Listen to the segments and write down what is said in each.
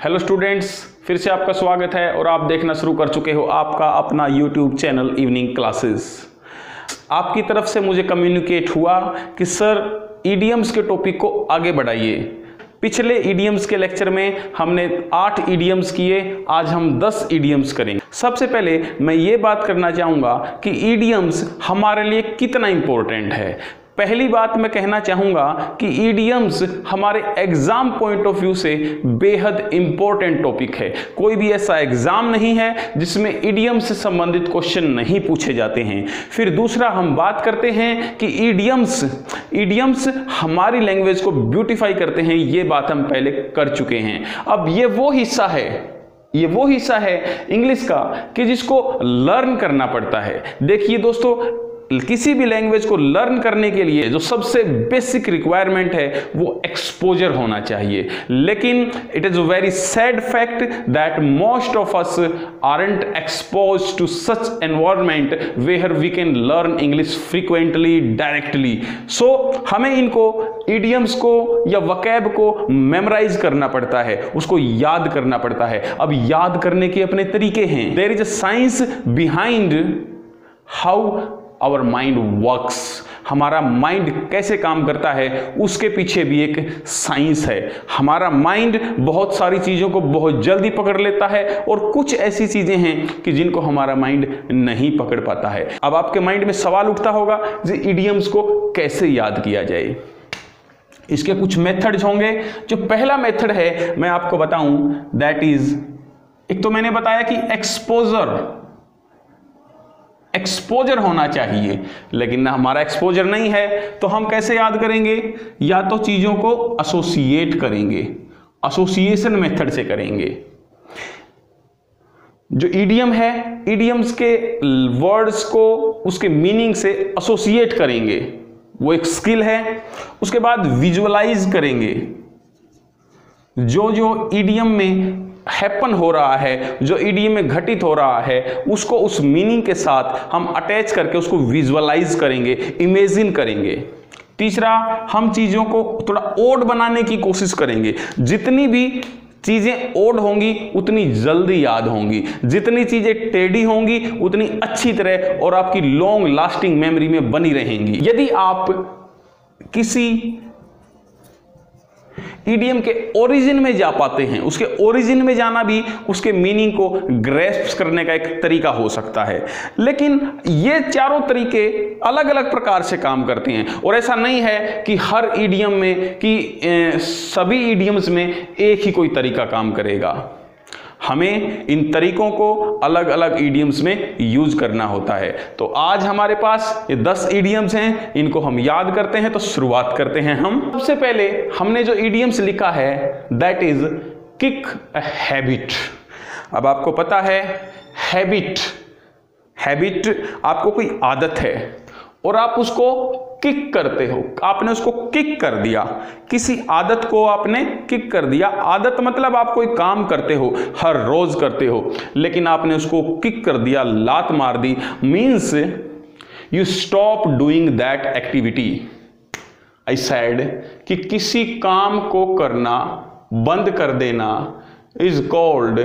Hello students, फिर से आपका स्वागत है और आप देखना शुरू कर चुके हो आपका अपना यूट्यूब चैनल इवनिंग क्लासेस। आपकी तरफ से मुझे कम्युनिकेट हुआ कि सर ईडियम्स के टॉपिक को आगे बढ़ाइए। पिछले ईडियम्स के लेक्चर में हमने 8 ईडियम्स किए, आज हम 10 ईडियम्स करेंगे। सबसे पहले मैं ये बात करना चाहूँगा कि ईडियम्स हमारे लिए कितना इम्पोर्टेंट है। पहली बात मैं कहना चाहूँगा कि ईडियम्स हमारे एग्जाम पॉइंट ऑफ व्यू से बेहद इंपॉर्टेंट टॉपिक है। कोई भी ऐसा एग्जाम नहीं है जिसमें ईडियम्स से संबंधित क्वेश्चन नहीं पूछे जाते हैं। फिर दूसरा हम बात करते हैं कि ईडियम्स हमारी लैंग्वेज को ब्यूटीफाई करते हैं, ये बात हम पहले कर चुके हैं। अब ये वो हिस्सा है इंग्लिश का कि जिसको लर्न करना पड़ता है। देखिए दोस्तों, किसी भी लैंग्वेज को लर्न करने के लिए जो सबसे बेसिक रिक्वायरमेंट है वो एक्सपोजर होना चाहिए। लेकिन it is a very sad fact that most of us aren't exposed to such environment where we can learn English frequently directly. So हमें इनको इडियम्स को या वकैब को मेमोराइज करना पड़ता है, उसको याद करना पड़ता है। अब याद करने के अपने तरीके हैं। There is a science behind how our mind works. हमारा माइंड कैसे काम करता है उसके पीछे भी एक साइंस है। हमारा माइंड बहुत सारी चीज़ों को बहुत जल्दी पकड़ लेता है और कुछ ऐसी चीज़ें हैं कि जिनको हमारा माइंड नहीं पकड़ पाता है। अब आपके माइंड में सवाल उठता होगा कि इडियम्स को कैसे याद किया जाए। इसके कुछ मेथड्स होंगे। जो पहला मेथड है मैं आपको बताऊं, दैट इज, एक तो मैंने बताया कि एक्सपोजर होना चाहिए, लेकिन ना हमारा एक्सपोजर नहीं है तो हम कैसे याद करेंगे? या तो चीजों को एसोसिएट करेंगे, एसोसिएशन मेथड से करेंगे। जो ईडियम है, ईडियम्स के वर्ड्स को उसके मीनिंग से एसोसिएट करेंगे, वो एक स्किल है। उसके बाद विजुअलाइज करेंगे। जो ईडियम में हैपन हो रहा है, जो ईडियम में घटित हो रहा है, उसको उस मीनिंग के साथ हम अटैच करके उसको विजुअलाइज करेंगे, इमेजिन करेंगे। तीसरा, हम चीज़ों को थोड़ा ओड बनाने की कोशिश करेंगे। जितनी भी चीज़ें ओड होंगी उतनी जल्दी याद होंगी, जितनी चीज़ें टेढ़ी होंगी उतनी अच्छी तरह और आपकी लॉन्ग लास्टिंग मेमोरी में बनी रहेंगी। यदि आप किसी ईडियम के ओरिजिन में जा पाते हैं, उसके ओरिजिन में जाना भी उसके मीनिंग को ग्रेस्प करने का एक तरीका हो सकता है। लेकिन ये चारों तरीके अलग अलग प्रकार से काम करते हैं और ऐसा नहीं है कि हर ईडियम में कि सभी ईडियम्स में एक ही कोई तरीका काम करेगा। हमें इन तरीकों को अलग अलग ईडियम्स में यूज करना होता है। तो आज हमारे पास ये 10 ईडियम्स हैं, इनको हम याद करते हैं। तो शुरुआत करते हैं हम। सबसे पहले हमने जो ईडियम्स लिखा है that is kick a habit. अब आपको पता है हैबिट आपको कोई आदत है और आप उसको किक करते हो। आपने उसको किक कर दिया, किसी आदत को आपने किक कर दिया। आदत मतलब आप कोई काम करते हो, हर रोज करते हो, लेकिन आपने उसको किक कर दिया, लात मार दी। Means you stop doing that activity. I said कि किसी काम को करना बंद कर देना is called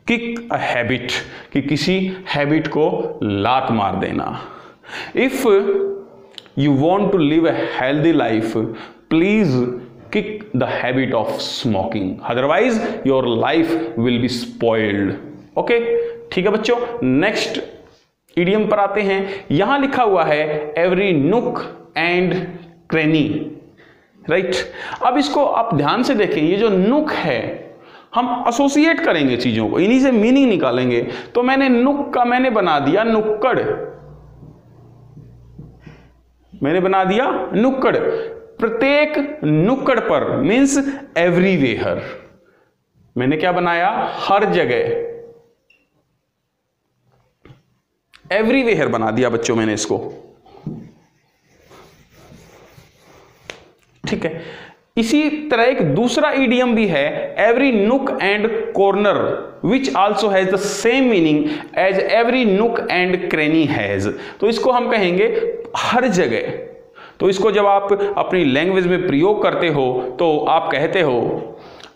kick a habit, कि किसी हैबिट को लात मार देना। If you want to live a healthy life, please kick the habit of smoking, otherwise your life will be spoiled. Okay, ठीक है बच्चों, नेक्स्ट इडियम पर आते हैं। यहां लिखा हुआ है एवरी नुक एंड क्रेनी, राइट। अब इसको आप ध्यान से देखें, ये जो नुक है हम एसोसिएट करेंगे चीजों को, इन्हीं से मीनिंग निकालेंगे। तो मैंने नुक का मैंने बना दिया नुक्कड़, मैंने बना दिया नुक्कड़। प्रत्येक नुक्कड़ पर मीन्स एवरीवेयर। मैंने क्या बनाया? हर जगह, एवरीवेयर बना दिया बच्चों मैंने इसको, ठीक है। इसी तरह एक दूसरा ईडियम भी है, every nook and corner, which also has the same meaning as every nook and cranny has. तो इसको हम कहेंगे हर जगह। तो इसको जब आप अपनी लैंग्वेज में प्रयोग करते हो तो आप कहते हो,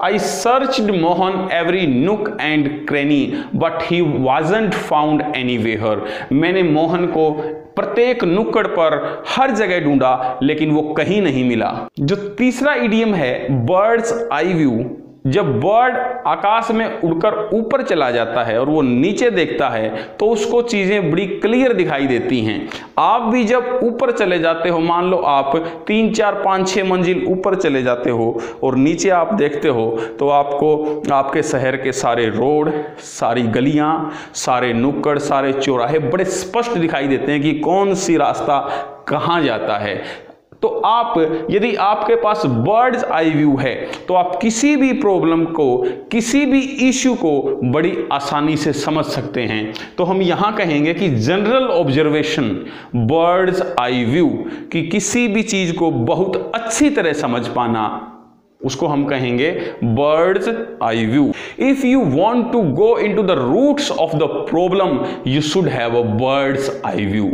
I searched Mohan every nook and cranny, but he wasn't found anywhere. मैंने मोहन को प्रत्येक नुक्कड़ पर हर जगह ढूंढा लेकिन वो कहीं नहीं मिला। जो तीसरा इडियम है बर्ड्स आई व्यू, जब बर्ड आकाश में उड़कर ऊपर चला जाता है और वो नीचे देखता है तो उसको चीजें बड़ी क्लियर दिखाई देती हैं। आप भी जब ऊपर चले जाते हो, मान लो आप 3, 4, 5, 6 मंजिल ऊपर चले जाते हो और नीचे आप देखते हो तो आपको आपके शहर के सारे रोड, सारी गलियां, सारे नुक्कड़, सारे चौराहे बड़े स्पष्ट दिखाई देते हैं कि कौन सी रास्ता कहाँ जाता है। तो आप, यदि आपके पास बर्ड्स आई व्यू है तो आप किसी भी प्रॉब्लम को, किसी भी इश्यू को बड़ी आसानी से समझ सकते हैं। तो हम यहां कहेंगे कि general observation birds eye view, कि किसी भी चीज को बहुत अच्छी तरह समझ पाना, उसको हम कहेंगे bird's eye view. If you want to go in to the roots of the problem you should have a bird's eye view.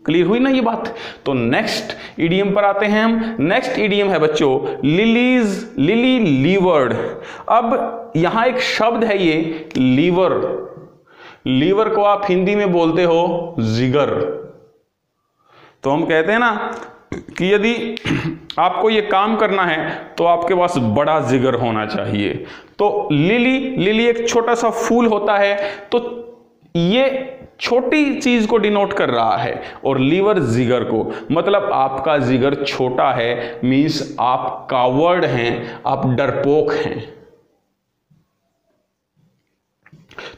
Clear हुई ना ये बात? तो नेक्स्ट इडियम पर आते हैं हम। नेक्स्ट इडियम है बच्चों लिली लीवर्ड। अब यहां एक शब्द है ये लीवर, लीवर को आप हिंदी में बोलते हो जिगर। तो हम कहते हैं ना कि यदि आपको ये काम करना है तो आपके पास बड़ा जिगर होना चाहिए। तो लिली एक छोटा सा फूल होता है, तो ये छोटी चीज को डिनोट कर रहा है, और लीवर जिगर को, मतलब आपका जिगर छोटा है, मींस आप कावर्ड हैं, आप डरपोक हैं।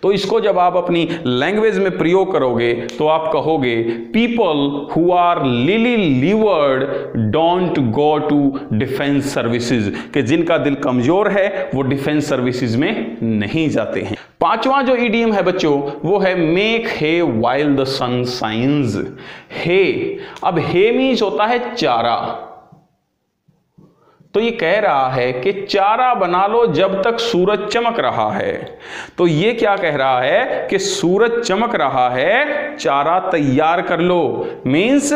तो इसको जब आप अपनी लैंग्वेज में प्रयोग करोगे तो आप कहोगे people who are lily livered don't go to defence services, कि जिनका दिल कमजोर है वो डिफेंस सर्विसेज में नहीं जाते हैं। पांचवा जो इडियम है बच्चों वो है make hay while the sun shines. Hay, अब हे मीन्स होता है चारा। तो ये कह रहा है कि चारा बना लो जब तक सूरज चमक रहा है। तो ये क्या कह रहा है कि सूरज चमक रहा है, चारा तैयार कर लो। मीन्स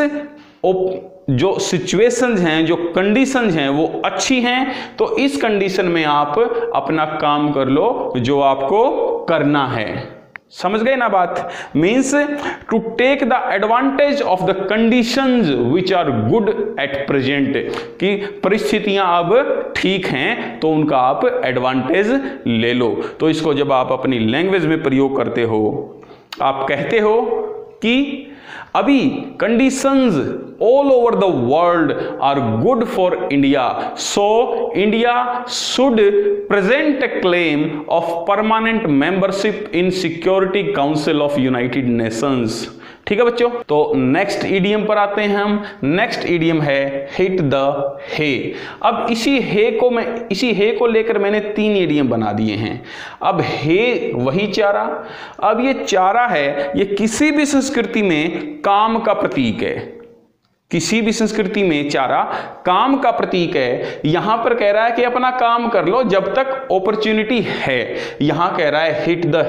जो सिचुएशंस हैं, जो कंडीशंस हैं वो अच्छी हैं, तो इस कंडीशन में आप अपना काम कर लो जो आपको करना है। समझ गए ना बात? Means to take the advantage of the conditions which are good at present, कि परिस्थितियां अब ठीक हैं तो उनका आप एडवांटेज ले लो। तो इसको जब आप अपनी लैंग्वेज में प्रयोग करते हो, आप कहते हो कि अभी conditions all over the world are good for India, so India should present a claim of permanent membership in security council of United Nations. ठीक है बच्चों, तो नेक्स्ट इडियम पर आते हैं हम। नेक्स्ट इडियम है हिट द हे। अब इसी हे को लेकर मैंने 3 इडियम बना दिए हैं। अब हे वही चारा। अब ये चारा है, ये किसी भी संस्कृति में काम का प्रतीक है। किसी भी संस्कृति में चारा काम का प्रतीक है। यहां पर कह रहा है कि अपना काम कर लो जब तक अपॉर्चुनिटी है। यहां कह रहा है हिट द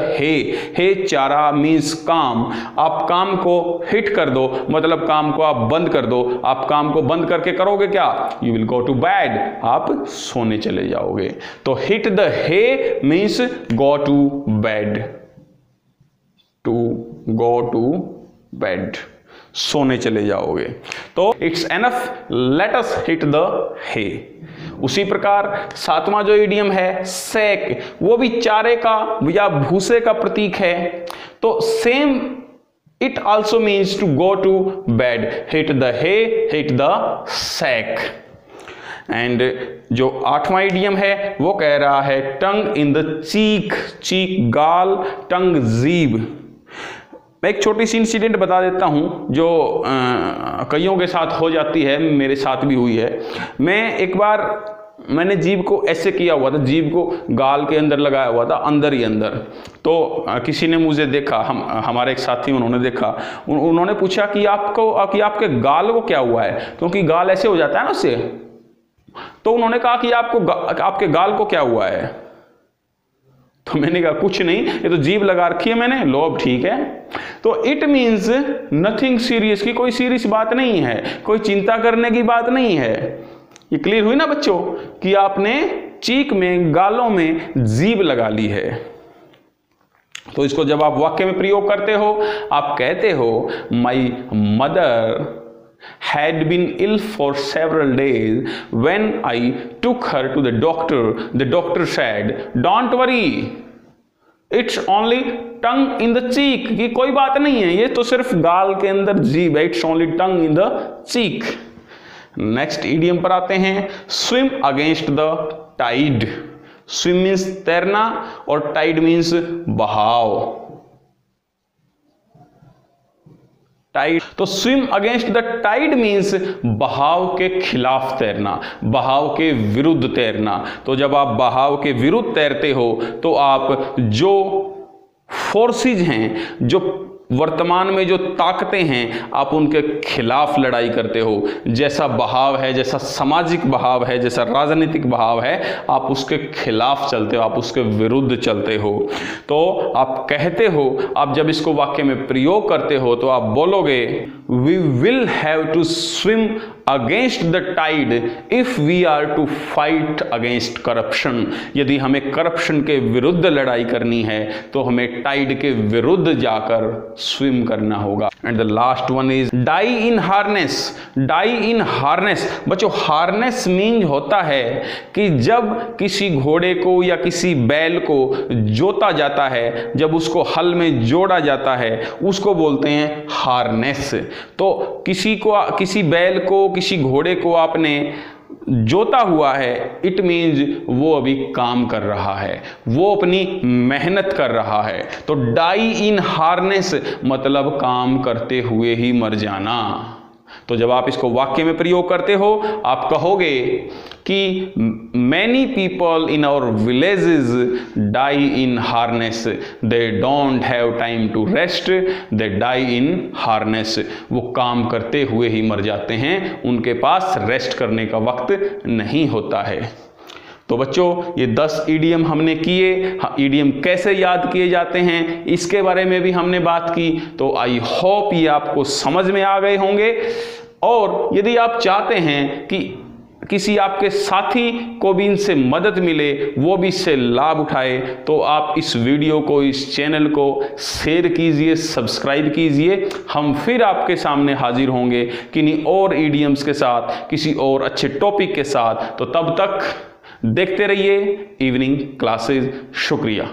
हे चारा मीन्स काम। आप काम को हिट कर दो, मतलब काम को आप बंद कर दो। आप काम को बंद करके करोगे क्या? You will go to bed, आप सोने चले जाओगे। तो hit the hay means go to bed, to go to bed, सोने चले जाओगे। तो it's enough, let us hit the hay. उसी प्रकार 7वां जो इडियम है सैक, वो भी चारे का या भूसे का प्रतीक है। तो same it also means to go to bed. Hit the hay, hit the sack. And जो 8वां इडियम है वो कह रहा है टंग इन द चीक, चीक गाल, टंग जीभ। मैं एक छोटी सी इंसिडेंट बता देता हूं जो कईयों के साथ हो जाती है, मेरे साथ भी हुई है। मैंने जीभ को ऐसे किया हुआ था, जीभ को गाल के अंदर लगाया हुआ था, अंदर ही अंदर। तो किसी ने मुझे देखा, हमारे एक साथी उन्होंने देखा, उन्होंने पूछा कि आपके गाल को क्या हुआ है, क्योंकि गाल ऐसे हो जाता है ना उससे। तो उन्होंने कहा कि आपके गाल को क्या हुआ है? तो मैंने कहा कुछ नहीं, ये तो जीभ लगा रखी है मैंने। लो अब ठीक है। तो इट मीन्स नथिंग सीरियस, की कोई सीरियस बात नहीं है, कोई चिंता करने की बात नहीं है। ये क्लियर हुई ना बच्चों कि आपने चीक में, गालों में जीभ लगा ली है। तो इसको जब आप वाक्य में प्रयोग करते हो, आप कहते हो my mother had been ill for several days. When I took her to the doctor said, "Don't worry, it's only tongue in the cheek." कि कोई बात नहीं है, ये तो सिर्फ गाल के अंदर जीभ है। It's only tongue in the cheek. Next idiom पर आते हैं, swim against the tide. Swim means तैरना और tide मीन्स बहाव। टाइड, तो swim against the tide means बहाव के खिलाफ तैरना, बहाव के विरुद्ध तैरना। तो जब आप बहाव के विरुद्ध तैरते हो तो आप जो फोर्सेज हैं, जो वर्तमान में जो ताकतें हैं, आप उनके खिलाफ लड़ाई करते हो। जैसा बहाव है, जैसा सामाजिक बहाव है, जैसा राजनीतिक बहाव है, आप उसके खिलाफ चलते हो, आप उसके विरुद्ध चलते हो। तो आप कहते हो, आप जब इसको वाक्य में प्रयोग करते हो तो आप बोलोगे we will have to swim against the tide if we are to fight against corruption. यदि हमें करप्शन के विरुद्ध लड़ाई करनी है तो हमें टाइड के विरुद्ध जाकर स्विम करना होगा। And the last one is die in harness. Die in harness बच्चों, हार्नेस मीन होता है कि जब किसी घोड़े को या किसी बैल को जोता जाता है, जब उसको हल में जोड़ा जाता है, उसको बोलते हैं हार्नेस। तो किसी बैल को, किसी घोड़े को आपने जोता हुआ है, इट मीन्स वो अभी काम कर रहा है, वो अपनी मेहनत कर रहा है। तो डाई इन हार्नेस मतलब काम करते हुए ही मर जाना। तो जब आप इसको वाक्य में प्रयोग करते हो, आप कहोगे कि many people in our villages die in harness, they don't have time to rest, they die in harness. वो काम करते हुए ही मर जाते हैं, उनके पास रेस्ट करने का वक्त नहीं होता है। तो बच्चों, ये 10 ईडियम हमने किए। ईडियम कैसे याद किए जाते हैं इसके बारे में भी हमने बात की। तो आई होप ये आपको समझ में आ गए होंगे। और यदि आप चाहते हैं कि किसी आपके साथी को भी इनसे मदद मिले, वो भी इससे लाभ उठाए, तो आप इस वीडियो को, इस चैनल को शेयर कीजिए, सब्सक्राइब कीजिए। हम फिर आपके सामने हाजिर होंगे किन्हीं और ईडियम्स के साथ, किसी और अच्छे टॉपिक के साथ। तो तब तक देखते रहिए इवनिंग क्लासेस। शुक्रिया।